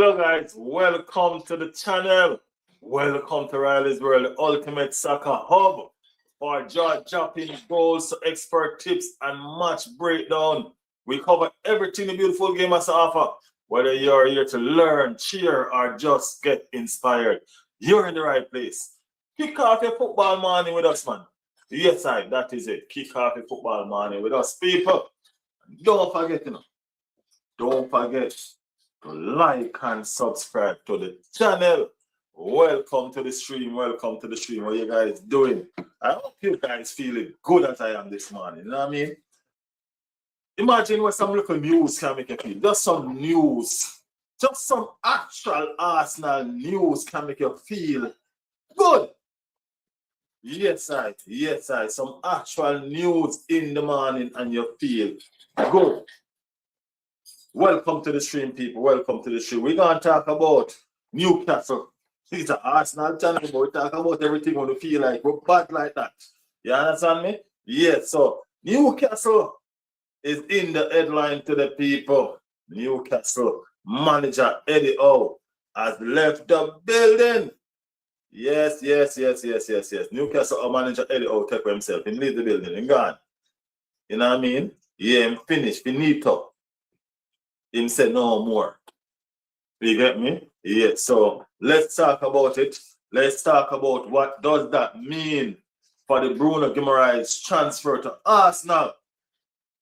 Hello guys, welcome to the channel. Welcome to Riley's World, the ultimate soccer hub for jaw-dropping goals, expert tips, and match breakdown. We cover everything the beautiful game has to offer. Whether you're here to learn, cheer, or just get inspired, you're in the right place. Kick off your football morning with us, man. Yes, that is it. Kick off your football morning with us, people. Don't forget, don't forget to like and subscribe to the channel. Welcome to the stream. Welcome to the stream. What you guys doing? I hope you guys feeling good as I am this morning. You know what I mean? Imagine what some little news can make you feel. Just some news. Just some actual Arsenal news can make you feel good. Yes, I. Some actual news in the morning and you feel good. Welcome to the stream, people. Welcome to the stream. We're going to talk about Newcastle. It's an Arsenal channel, but we talk about everything when we feel like we're bad like that. You understand me? Yes, so Newcastle is in the headline to the people. Newcastle manager Eddie Howe has left the building. Yes. Newcastle manager Eddie Howe take for himself. He leave the building and gone. You know what I mean? Yeah, him finished. Finito. Him said no more. You get me? Yeah, so let's talk about it. Let's talk about what does that mean for the Bruno transfer to Arsenal.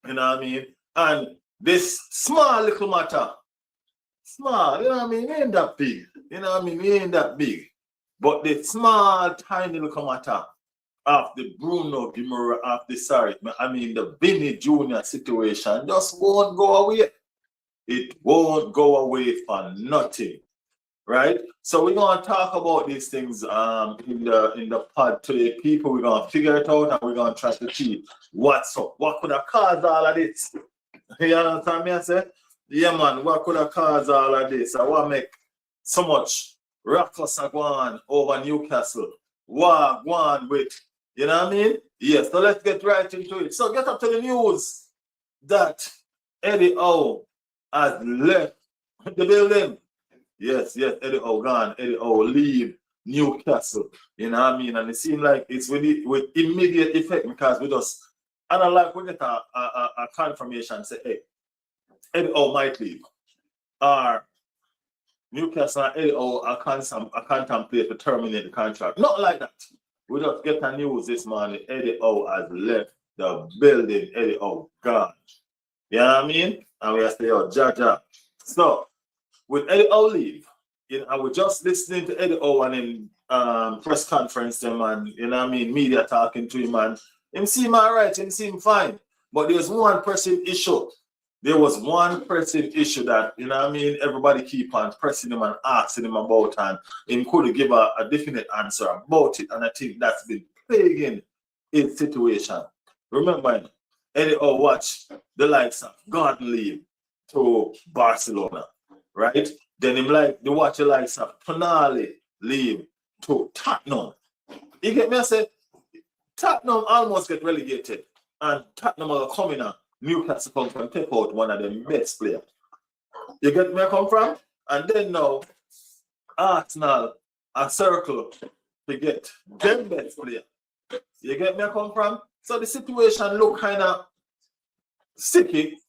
You know what I mean? And this small little matter. Small, you know what I mean? It ain't that big. You know what I mean? It ain't that big. But the small, tiny little matter of the Bruno the Vini Jr. situation just won't go away. It won't go away for nothing, right? So we're gonna talk about these things in the pod today, people. We're gonna figure it out and we're gonna try to see what's up. What could have caused all of this? You understand me? I say, yeah, man. What could have caused all of this? I want to make so much ruckus go on over Newcastle. What go on with? You know what I mean? Yes. So let's get right into it. So get up to the news that Eddie Howe has left the building. Yes, Eddie Howe gone. Eddie Howe leave Newcastle. You know what I mean? And it seems like it's with immediate effect because we just, and I like we get a confirmation say, hey, Eddie Howe might leave. Or Newcastle and Eddie Howe are contemplate to terminate the contract. Not like that. We just get the news this morning. Eddie Howe has left the building. Eddie Howe gone. You know what I mean? And we are still jaja. So, with Eddie Howe leave, I was just listening to Eddie Howe and in press conference them and, you know what I mean, media talking to him and him seem all right, him seem fine. But there's one pressing issue. There was one pressing issue that, you know what I mean, everybody keep on pressing him and asking him about and he could give a definite answer about it. And I think that's been plaguing his situation. Remember, Eddie Howe watched the likes of Gordon leave to Barcelona, right? Then him watch the likes of Tonali leave to Tottenham. You get me? I say Tottenham almost get relegated, and Tottenham are coming out. Newcastle come from take out one of the best players. You get me? I come from, and then now Arsenal a circle to get them best player. You get me? I come from. So the situation look kind of sticky,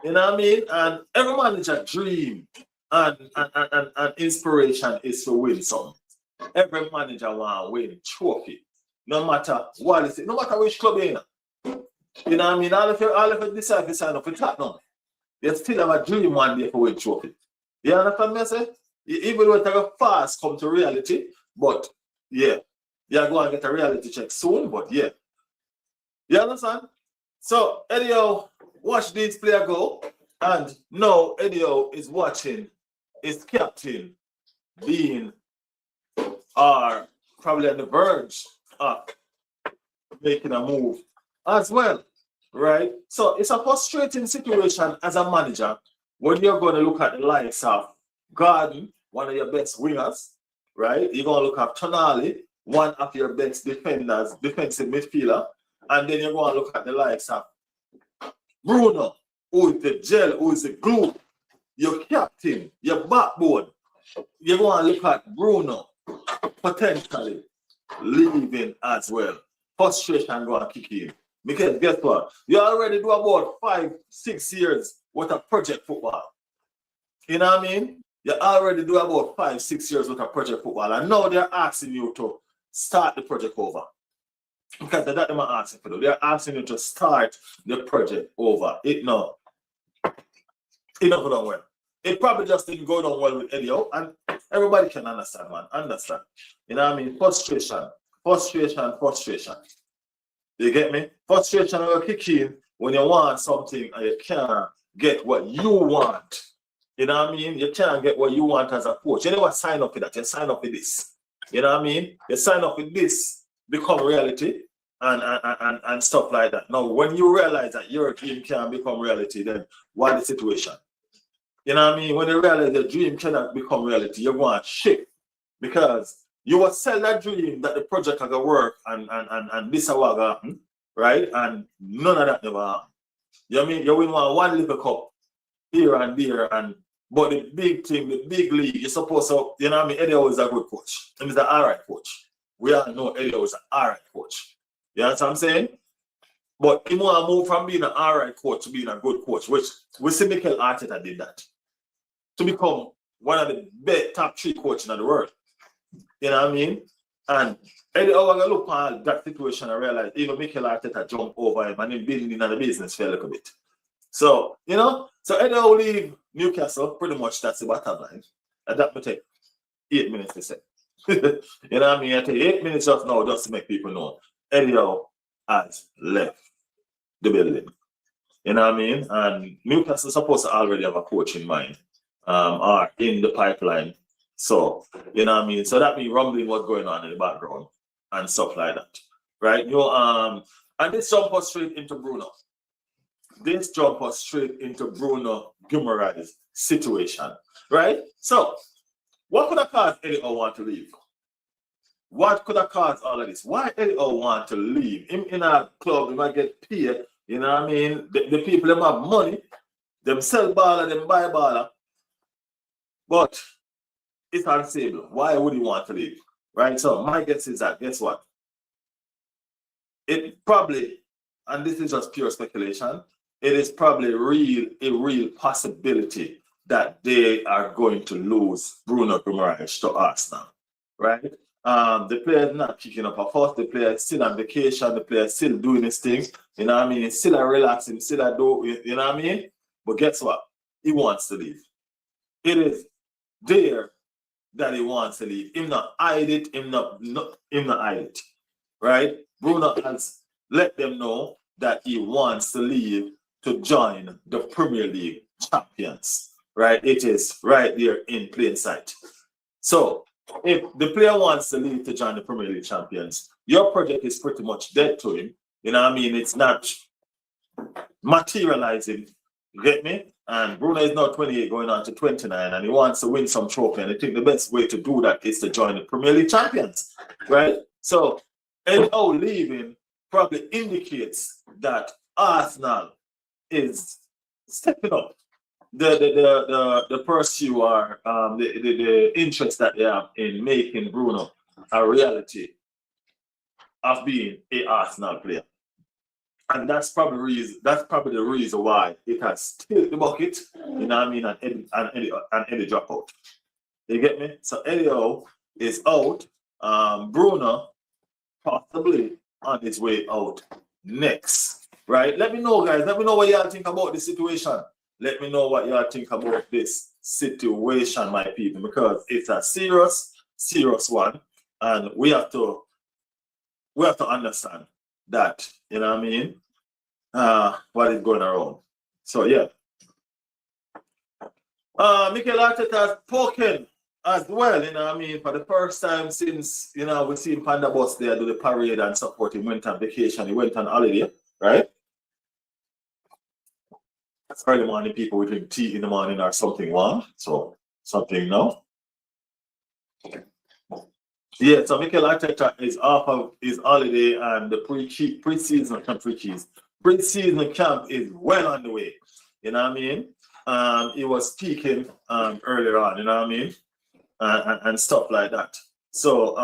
you know what I mean? And every manager dream and inspiration is to win something. Every manager want to win trophy, no matter what it is, no matter which club you're in. You know what I mean? All of you decide to sign up for Tottenham, you still have a dream one day for win trophy. You understand me? I say? Even though it's a fast come to reality, but yeah, you're going to get a reality check soon, but yeah. You understand? So Eddie Howe watch these players go, and now Eddie Howe is watching his captain being probably on the verge of making a move as well, right? So it's a frustrating situation as a manager when you're going to look at the likes of Gordon, one of your best wingers, right? You're going to look at Tonali, one of your best defenders, defensive midfielder. And then you're going to look at the likes of Bruno, who is the gel, who is the glue, your captain, your backbone, you go and look at Bruno potentially leaving as well. Frustration go and kick in. Because guess what? You already do about 5-6 years worth of project football. You know what I mean? You already do about 5-6 years worth of project football. And now they're asking you to start the project over. Because that's what they're asking for. They're asking you to start the project over. It not go down well. It probably just didn't go down well with Eddie Howe, and everybody can understand, man. Understand. You know what I mean? Frustration. You get me? Frustration will kick in when you want something and you can't get what you want. You know what I mean? You can't get what you want as a coach. You never sign up for that. You sign up for this. You know what I mean? You sign up with this, become reality, and stuff like that. Now, when you realize that your dream can become reality, then what the situation? You know what I mean? When you realize your dream cannot become reality, you're going to shift. Because you will sell that dream that the project can go work and this will happen, right? And none of that never happen. You know what I mean? You win one little cup here and there, but the big thing, the big league, you're supposed to, you know what I mean? Eddie Howe is a good coach. He's an alright coach. We all know Eddie Howe is an alright coach. You know what I'm saying? But he want to move from being an alright coach to being a good coach, which we see Mikel Arteta did that. To become one of the best top 3 coaches in the world. You know what I mean? And Eddie Howe going to look at that situation and realize even Mikel Arteta jumped over him and him building in the business for a little bit. So, you know, so Eddie Howe leave Newcastle, pretty much that's the bottom line. And that will take 8 minutes to say. You know what I mean? I take 8 minutes just now just to make people know Eddie Howe has left the building. You know what I mean? And Newcastle is supposed to already have a coach in mind. Are in the pipeline. So, you know what I mean? So that means rumbling what's going on in the background and stuff like that. Right? You know, and this jump us straight into Bruno. This jump us straight into Bruno Guimaraes' situation. Right? So, what could have caused Eddie Howe want to leave? What could have caused all of this? Why Eddie Howe want to leave? Him in a club, he might get paid. You know what I mean? The people them have money, them sell baller, them buy baller. But it's unstable. Why would he want to leave? Right? So my guess is that, guess what? It probably, and this is just pure speculation, it is probably a real possibility that they are going to lose Bruno Guimaraes to Arsenal. Right? The player is not kicking up a fuss. The player is still on vacation. The player is still doing his thing. You know what I mean? He's still relaxing, still you know what I mean? But guess what? He wants to leave. It is there that he wants to leave. Him not hide it, him not hide it. Right? Bruno has let them know that he wants to leave to join the Premier League champions. Right? It is right there in plain sight. So if the player wants to leave to join the Premier League champions, your project is pretty much dead to him. You know what I mean? It's not materializing. You get me? And Bruno is now 28 going on to 29 and he wants to win some trophy. And I think the best way to do that is to join the Premier League champions. Right? So Eddie Howe leaving probably indicates that Arsenal is stepping up the pursuit or the interest that they have in making Bruno a reality of being an Arsenal player. And that's probably the reason why it has tilted the bucket, you know what I mean, and Eddie drop out. You get me? So Eddie Howe is out. Bruno possibly on his way out next. Right? Let me know, guys. Let me know what y'all think about this situation. Let me know what y'all think about this situation, my people, because it's a serious one. And we have to understand that, you know what I mean, what is going around. So yeah. Mikel Arteta has spoken as well, you know what I mean, for the first time since, you know, we seen Panda Bus there do the parade and support him, went on vacation, he went on holiday, right? It's early morning, people will drink tea in the morning or something warm, so something now. Yeah, so Mikel Arteta is off of his holiday and the pre-season camp is well on the way. You know what I mean? He was speaking earlier on, you know what I mean? and stuff like that. So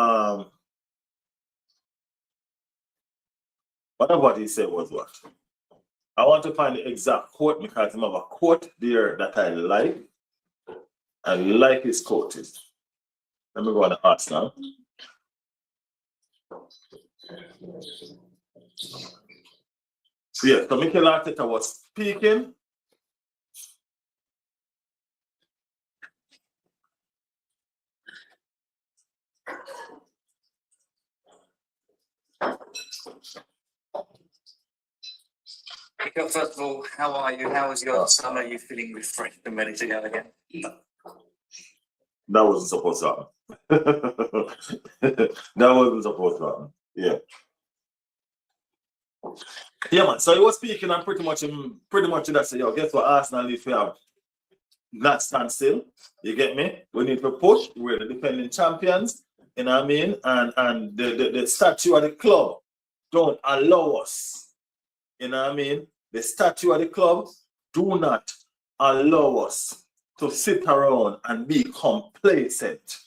what he said was what? I want to find the exact quote because I have a quote there that I like. I like his quotes. Let me go on the arts now. Yeah, so Mikel Arteta was speaking. Mikel, first of all, how are you? How was your summer? Are you feeling refreshed and ready to go again? That wasn't supposed to happen. That wasn't supposed to happen. Yeah. Yeah, man. So he was speaking and pretty much that said, yo, guess what? Arsenal need to have not stand still. You get me? We need to push. We're the defending champions. You know what I mean? And the statue of the club don't allow us. You know what I mean? The statue of the club do not allow us to sit around and be complacent.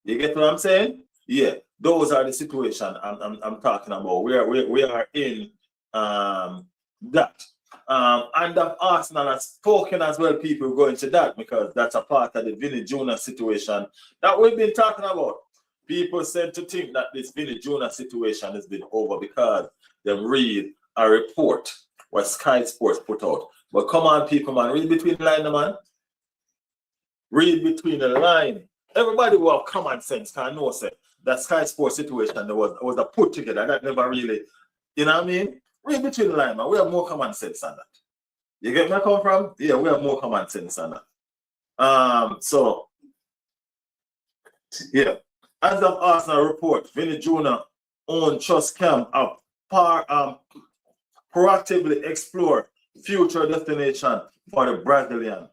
You get what I'm saying? Yeah, those are the situation I'm talking about. We are in that. And that Arsenal has spoken as well, people going to that because that's a part of the Vini Jr. situation that we've been talking about. People said to think that this Vini Jr. situation has been over because they read a report what Sky Sports put out. But come on, people, man, read between the line, man. Read between the line. Everybody will have common sense can know say that Sky Sports situation was a put together that never really, you know what I mean? Read between the line, man. We have more common sense than that. You get where I come from? Yeah, we have more common sense than that. So yeah. As of Arsenal report, Vini Jr. own trust camp up proactively explore future destination for the Brazilian.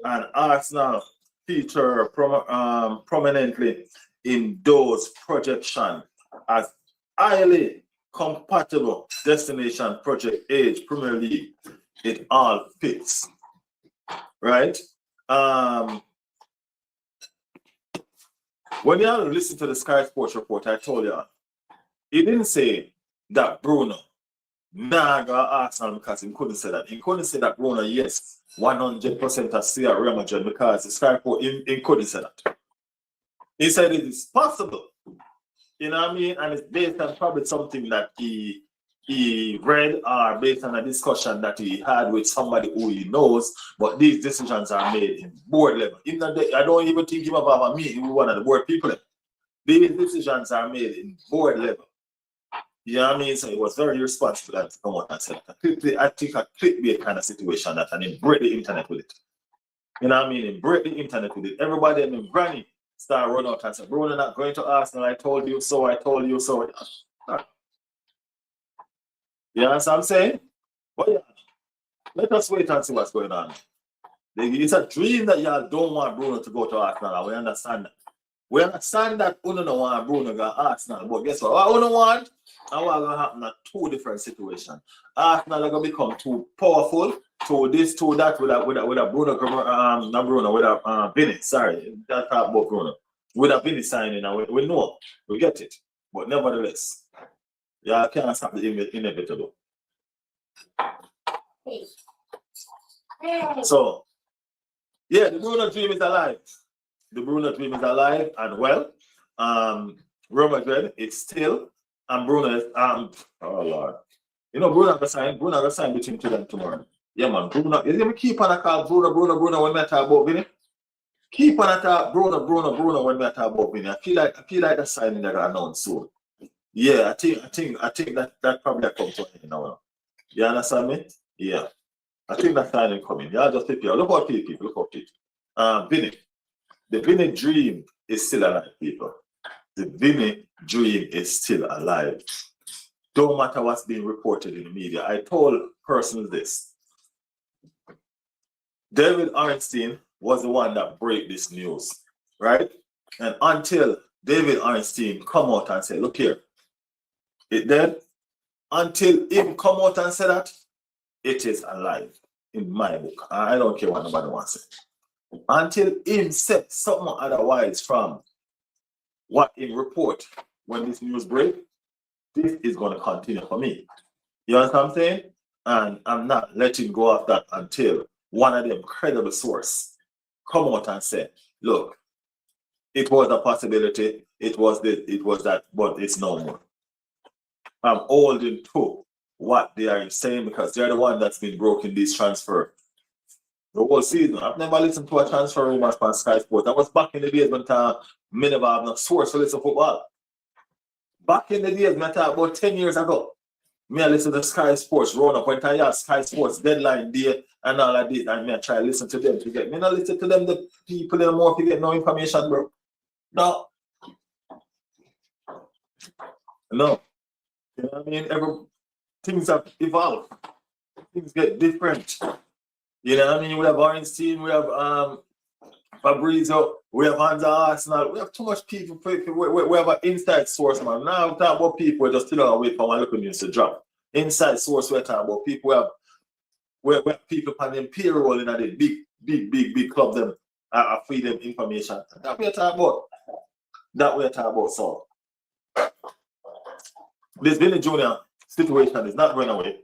And Arsenal feature prominently in those projections as highly compatible destination project age Premier League. It all fits, right? When you listen to the Sky Sports report, I told you, he didn't say that Bruno got Arsenal because he couldn't say that. He couldn't say that Bruno, yes, 100% at stay at Real Madrid because the Sky report, he couldn't say that. He said it is possible. You know what I mean? And it's based on probably something that he read or based on a discussion that he had with somebody who he knows, but these decisions are made in board level. I don't even think he will have a meeting with one of the board people. These decisions are made in board level. You know what I mean? So it was very irresponsible to come out and say that. I think a clickbait kind of situation that and then break the internet with it. You know what I mean? And break the internet with it. Everybody and granny start running out and say, Bruno not going to Arsenal. I told you so, I told you so. You understand what I'm saying? But yeah, let us wait and see what's going on. It's a dream that y'all don't want Bruno to go to Arsenal. We understand that. We understand that we don't want Bruno to go to Arsenal. But guess what? What we don't want, and what's going to happen at two different situations. Arsenal are going to become too powerful, to this, to that, with a Bruno, not Bruno, with a Vini. Sorry, that talk about Bruno. With a Vini signing, and we know, we get it. But nevertheless, yeah, can't stop the inevitable. So, yeah, the Bruno dream is alive. The Bruno dream is alive and well. Real Madrid is still, and Bruno is, oh Lord. You know, Bruno will sign between today and tomorrow. Yeah, man, Bruno, you ever keep on a call Bruno when we talk about Vini? Keep on a talk Bruno when we talk about Vini. I feel like the signing they're gonna announce soon. Yeah, I think that probably comes to you now. You understand me? Yeah. I think that signing coming. Yeah, just prepare. Look out people, look out it. Vini. The Vini dream is still alive, people. The Vini dream is still alive. Don't matter what's being reported in the media. I told persons this. David Arnstein was the one that broke this news, right? And until David Arnstein come out and say, look here, it dead. Until him come out and say that, it is alive in my book. I don't care what nobody wants to say. until him said something otherwise from what in report when this news break, this is going to continue for me. You understand what I'm saying? And I'm not letting go of that until one of them credible source come out and say, look, it was a possibility, it was this, it was that, but it's no more. I'm holding to what they are saying because they're the one that's been broken this transfer the whole season. I've never listened to a transfer rumors from Sky Sports. That was back in the days when me never have no source to listen to football. Back in the days, me talk about 10 years ago. Me I listen to Sky Sports run up when I have Sky Sports deadline day and all of this, and me I try to listen to them to get. Me not listen to them, the people that more to get no information, bro. No. No. You know what I mean? Things have evolved. Things get different. You know what I mean? We have Ornstein, we have Fabrizio, we have Hansa Arsenal, we have too much people. We have an inside source, man. Now we talk about people just still on wait for one local news to drop. Inside source, we're talking about people we have people on them payroll in the big club them feed them information. That we're talking about. That we're talking about. So this Vini Junior situation is not going away.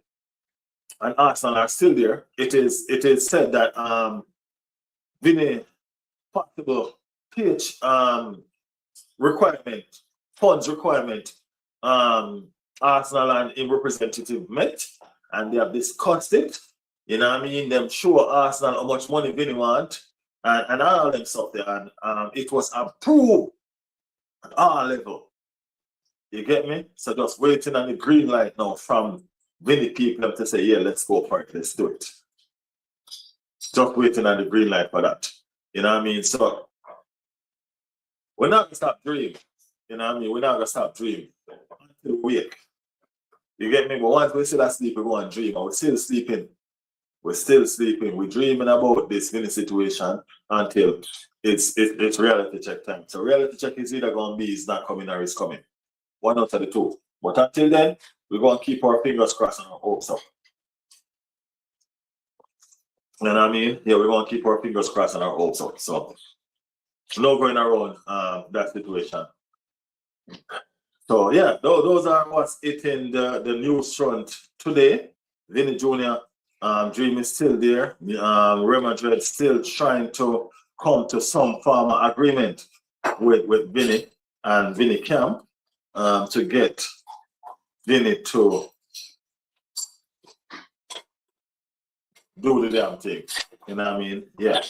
And Arsenal are still there. It is said that Vini possible pitch requirement, funds requirement, Arsenal and a representative met and they have discussed it. You know what I mean? Them show Arsenal how much money Vini want and all them stuff there. And it was approved at all level. You get me? So just waiting on the green light now from Vini people to say, yeah, let's go for it, let's do it. Just waiting on the green light for that. You know what I mean? So we're not gonna stop dreaming. You know what I mean? We're not gonna stop dreaming until we wake. You get me? But once we still asleep, we go and dream. And we're still sleeping. We're still sleeping. We're dreaming about this Vini situation until it's reality check time. So reality check is either gonna be it's not coming or it's coming. One out of the two. But until then, we're going to keep our fingers crossed and our hopes up. You know what I mean? Yeah, we're going to keep our fingers crossed and our hopes up. So, no going around that situation. So, yeah, those are what's hitting the news front today. Vini Jr. Dream is still there. Real Madrid still trying to come to some form of agreement with Vini and Vini Camp to get Vini to do the damn thing. You know what I mean? Yeah.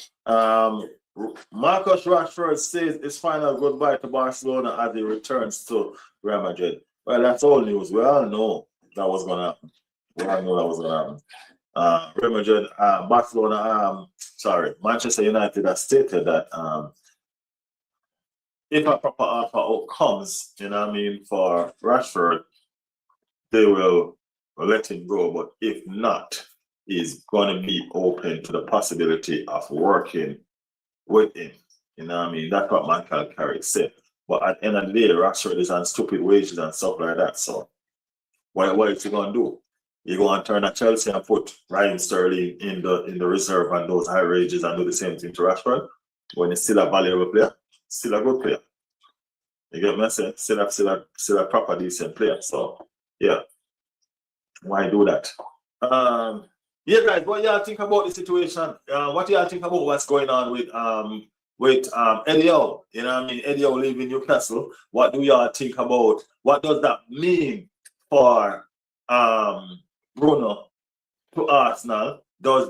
Marcus Rashford says his final goodbye to Barcelona as he returns to Real Madrid. Well, that's all news. We all know that was going to happen. We all know that was going to happen. Real Madrid, Barcelona, Manchester United has stated that if a proper offer comes, you know what I mean, for Rashford, they will let him go. But if not, he's going to be open to the possibility of working with him. You know what I mean? That's what Michael Carrick said. But at the end of the day, Rashford is on stupid wages and stuff like that. So what is he going to do? You go and turn at Chelsea and put Raheem Sterling in the reserve and those high wages and do the same thing to Rashford when he's still a valuable player, still a good player. You get me? Still a proper decent player. So yeah, why do that? Yeah, guys, what y'all think about the situation? What y'all think about what's going on with Eddie Howe? You know what I mean? Eddie Howe leaving Newcastle. What do y'all think about? What does that mean for Bruno to Arsenal? Is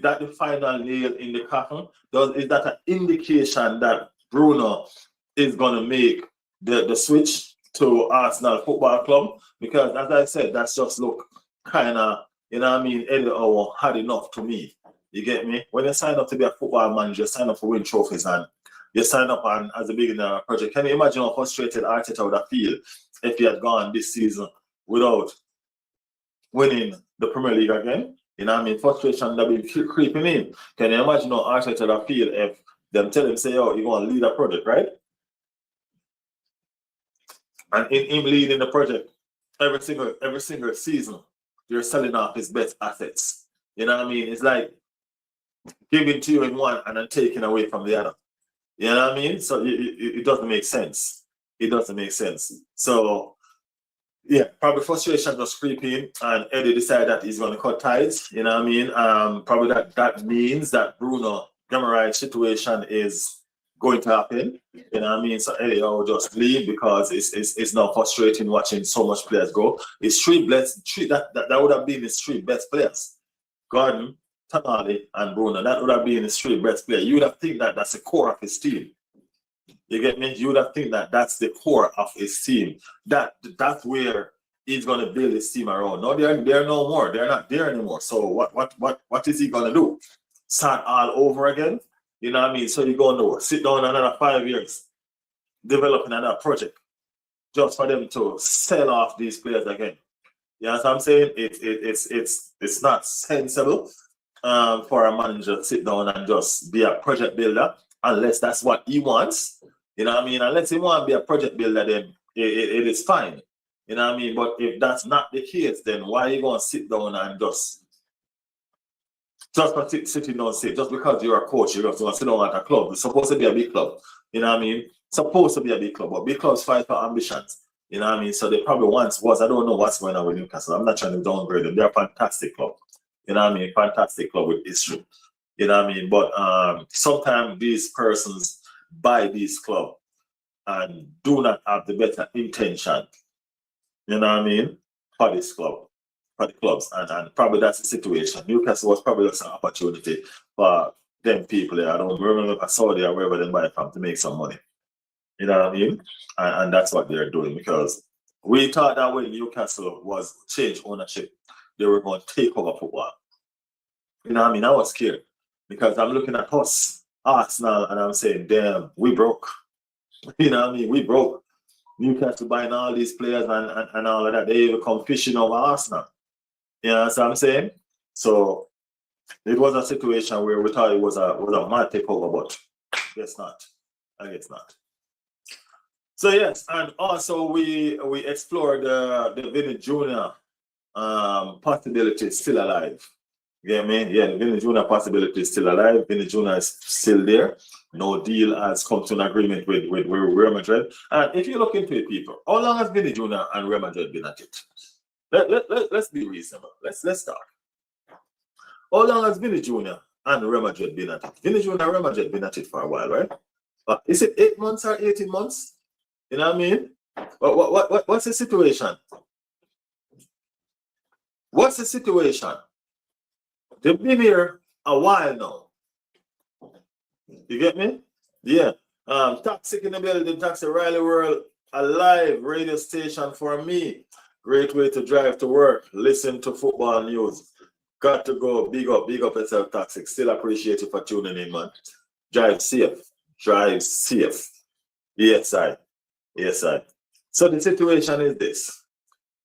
that the final nail in the coffin? Is that an indication that Bruno is gonna make the switch to Arsenal Football Club? Because as I said, that's just look kind of, you know what I mean, Eddie Howe had enough to me. You get me? When you sign up to be a football manager, you sign up to win trophies and you sign up as a beginner of a project. Can you imagine how frustrated Arteta would have feel if he had gone this season without winning the Premier League again? You know what I mean? Frustration that be creeping in. Can you imagine how Arteta would feel if them tell him, say, oh, you're going to lead a project, right? And in him leading the project, every single season, you're selling off his best assets. You know what I mean? It's like giving to you in one and then taking away from the other. You know what I mean? So it doesn't make sense. It doesn't make sense. So yeah, probably frustration just creep in, and Eddie decided that he's going to cut ties. You know what I mean? Probably that means that Bruno Gamarai's situation is going to happen. You know what I mean? So Eddie will just leave because it's now frustrating watching so much players go. It's that would have been his three best players: Gordon, Tonali, and Bruno. That would have been his three best players. You would have think that that's the core of his team. You get me? You would have think that that's the core of his team. That's where he's gonna build his team around. No, they're no more. They're not there anymore. So what is he gonna do? Start all over again? You know what I mean? So you're gonna sit down another 5 years, developing another project, just for them to sell off these players again. You know what I'm saying? It's not sensible for a manager to sit down and just be a project builder unless that's what he wants. You know what I mean? Unless he wants to be a project builder, then it is fine. You know what I mean? But if that's not the case, then why are you going to sit down and just for sitting down, say, just because you're a coach, you're going to sit down at a club. It's supposed to be a big club. You know what I mean? Supposed to be a big club, but big clubs fight for ambitions. You know what I mean? So they probably once was, I don't know what's going on with Newcastle. I'm not trying to downgrade them. They're a fantastic club. You know what I mean? Fantastic club with history. You know what I mean? But sometimes these persons buy these clubs and do not have the better intention, you know what I mean, for this club, for the clubs. And probably that's the situation. Newcastle was probably just an opportunity for them people there. I don't remember if I saw there wherever they buy from to make some money. You know what I mean? And that's what they're doing, because we thought that when Newcastle was change ownership, they were going to take over football. You know what I mean? I was scared because I'm looking at us, Arsenal, and I'm saying, damn, we broke. You know what I mean? We broke. Newcastle buying all these players and all of that. They even come fishing over Arsenal. You know what I'm saying? So it was a situation where we thought it was a mad takeover, but I guess not. I guess not. So yes, and also we explored the Vini Jr. Possibility still alive. You get me? Yeah, the Vini Jr. possibility is still alive. Vini Jr. is still there. No deal has come to an agreement with Real Madrid. And if you look into it, people, how long has Vini Jr. and Real Madrid been at it? Let's be reasonable. Let's start. How long has Vini Jr. and Real Madrid been at it? Vini Jr. and Real Madrid been at it for a while, right? Is it 8 months or 18 months? You know what I mean? What's the situation? What's the situation? They've been here a while now. You get me? Yeah. Toxic in the building, Taxi Riley World, a live radio station for me. Great way to drive to work, listen to football news. Got to go. Big up yourself, Toxic. Still appreciate you for tuning in, man. Drive safe. Drive safe. Yes, I. So the situation is this.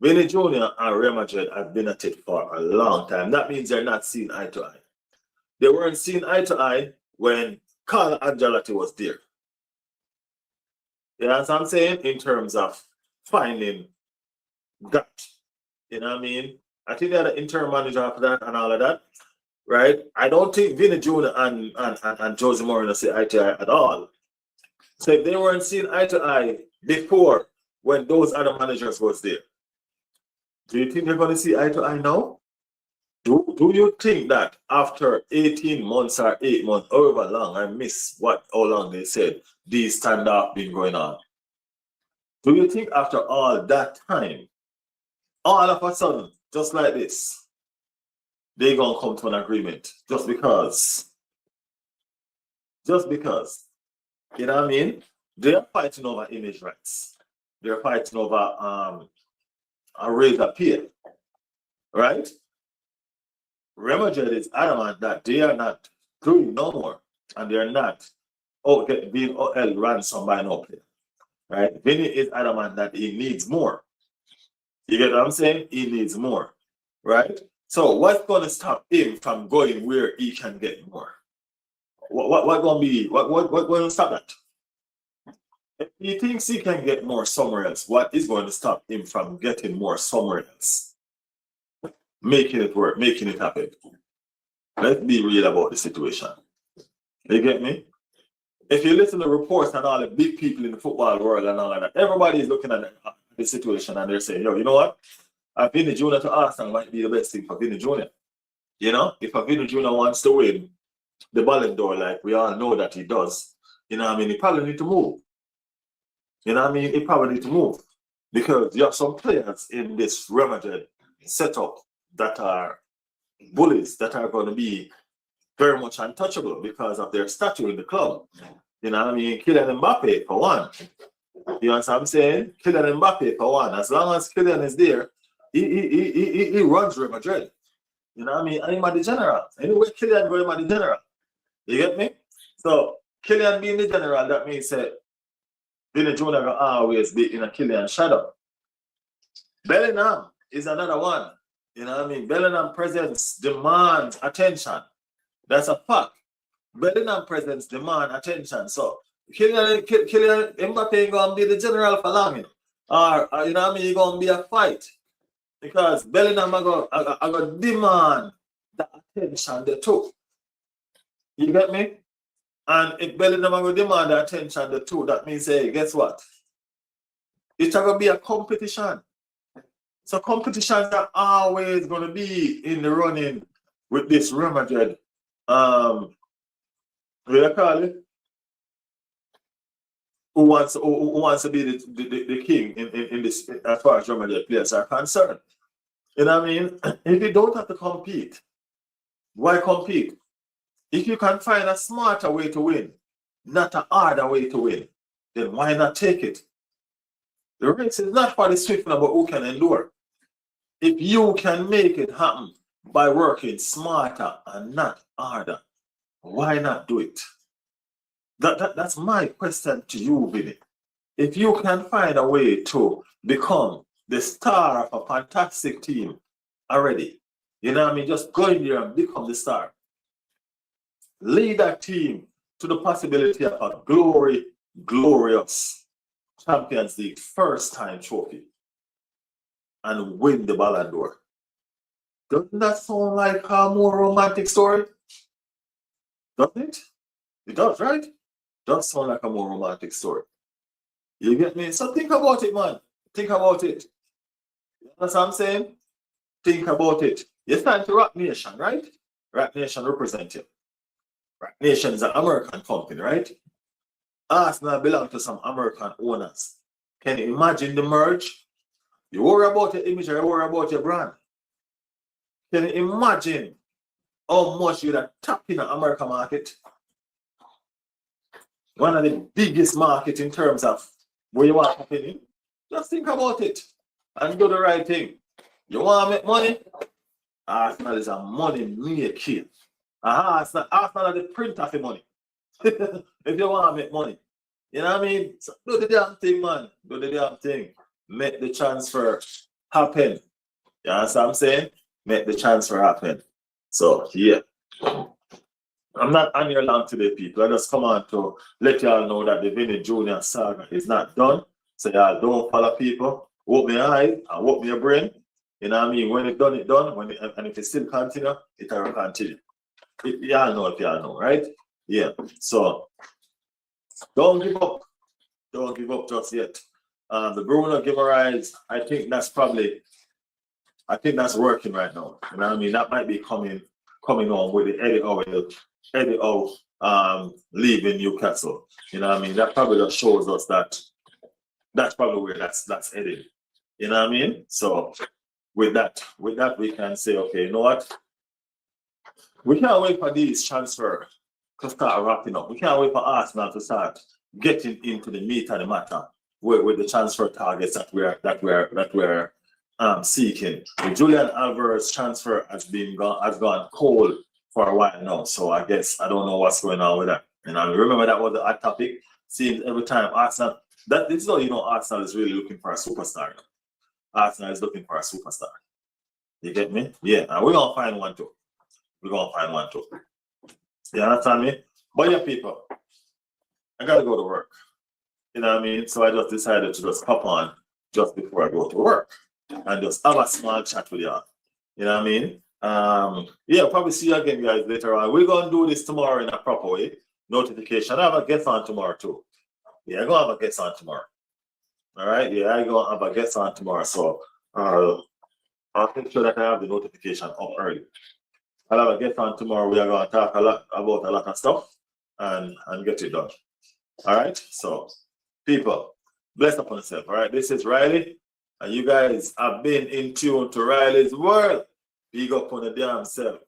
Vini Jr. and Real Madrid have been at it for a long time. That means they're not seeing eye to eye. They weren't seeing eye to eye when Carlo Ancelotti was there. You know what I'm saying? In terms of finding that. You know what I mean? I think they had an interim manager after that and all of that. Right? I don't think Vini Jr. and Jose Mourinho see eye to eye at all. So if they weren't seeing eye to eye before when those other managers was there, do you think they're going to see eye to eye now? Do you think that after 18 months or 8 months, however long, I miss how long they said these standoff been going on? Do you think after all that time, all of a sudden, just like this, they're going to come to an agreement just because? Just because. You know what I mean? They're fighting over image rights. They're fighting over a rate of pay. Right? Real Madrid is adamant that they are not doing no more. And they're not being held ransom by no player. Right? Vini is adamant that he needs more. You get what I'm saying? He needs more. Right? So what's going to stop him from going where he can get more? What going to be? What going to stop that? If he thinks he can get more somewhere else, what is going to stop him from getting more somewhere else? Making it work, making it happen. Let's be real about the situation. You get me? If you listen to reports and all the big people in the football world and all of that, everybody is looking at the situation and they're saying, yo, you know what? A Vini Jr. to Arsenal might be the best thing for Vini Jr. You know, if a Vini Jr. wants to win the Ballon d'Or, like we all know that he does, you know what I mean? He probably need to move. You know what I mean? He probably need to move because you have some players in this Real Madrid setup that are bullies that are going to be very much untouchable because of their stature in the club. You know what I mean? Kylian Mbappe, for one. You understand what I'm saying? Kylian Mbappe, for one. As long as Kylian is there, he runs Real Madrid. You know what I mean? And he's the general. Anyway, Kylian going the general. You get me? So, Kylian being the general, that means that Vini Jr. will always be in a Kylian shadow. Bellingham is another one. You know what I mean? Bellingham presence demands attention. That's a fact. Bellingham presence demand attention. So Kylian Mbappe ain't gonna be the general for long. Or you know what I mean? It's gonna be a fight. Because Bellingham I go demand the attention they took. You get me? And if Bellingham I go demand the attention they took, that means hey, guess what? It's gonna be a competition. So competitions are always gonna be in the running with this Real Madrid. What do you call it? Who wants to be the king in this as far as Real Madrid players are concerned? You know what I mean? If you don't have to compete, why compete? If you can find a smarter way to win, not a harder way to win, then why not take it? The race is not for the swift, but who can endure. If you can make it happen by working smarter and not harder, why not do it? That's my question to you, Vini. If you can find a way to become the star of a fantastic team already, you know what I mean? Just go in there and become the star. Lead that team to the possibility of a glorious Champions League first time trophy and win the Ballon d'Or. Doesn't that sound like a more romantic story? Doesn't it? It does, right? Does sound like a more romantic story. You get me? So think about it, man. Think about it. You know what I'm saying? Think about it. You're starting to Rock Nation, right? Rock Nation represent you. Rock Nation is an American company, right? Arsenal belong to some American owners. Can you imagine the merge? You worry about your image or you worry about your brand? Can you imagine how much you'd have tapped in the American market? One of the biggest markets in terms of where you want to happen in. Just think about it and do the right thing. You want to make money? Arsenal is a money making. Arsenal are the print of the money. If you want to make money. You know what I mean? So do the damn thing, man. Do the damn thing. Make the transfer happen. You understand what I'm saying? Make the transfer happen. So, yeah. I'm not on here long today, people. I just come on to let y'all know that the Vini Jr. saga is not done. So y'all don't follow people. Open your eyes and open your brain. You know what I mean? When it's done, it's done. And if it still continue, it will continue. Y'all know if y'all know, right? Yeah. So don't give up. Don't give up just yet. The Bruno give a rise. I think that's working right now. You know what I mean? That might be coming on with the Eddie Howe leaving Newcastle. You know what I mean? That probably just shows us that that's probably where that's headed. You know what I mean? So with that we can say, okay, you know what? We can't wait for these transfer to start wrapping up. We can't wait for Arsenal to start getting into the meat of the matter with the transfer targets that we're seeking. The Julian Alvarez transfer has gone cold for a while now. So I guess I don't know what's going on with that. And I remember that was the hot topic. Seems every time Arsenal, this is how you know Arsenal is really looking for a superstar. Arsenal is looking for a superstar. You get me? Yeah, and we're gonna find one too. You understand me? But yeah, people, I gotta go to work. You know what I mean? So I just decided to just hop on just before I go to work and just have a small chat with y'all. You know what I mean? Yeah, probably see you again, guys, later on. We're gonna do this tomorrow in a proper way. Notification. I have a guest on tomorrow too. Yeah, I'm gonna have a guest on tomorrow. All right. Yeah, I'm gonna have a guest on tomorrow. So I'll make sure that I have the notification up early. I'll have a guest on tomorrow. We are gonna talk a lot about a lot of stuff and get it done. All right. So people, bless upon yourself. All right. This is Riley, and you guys have been in tune to Riley's world. Big up on the damn self.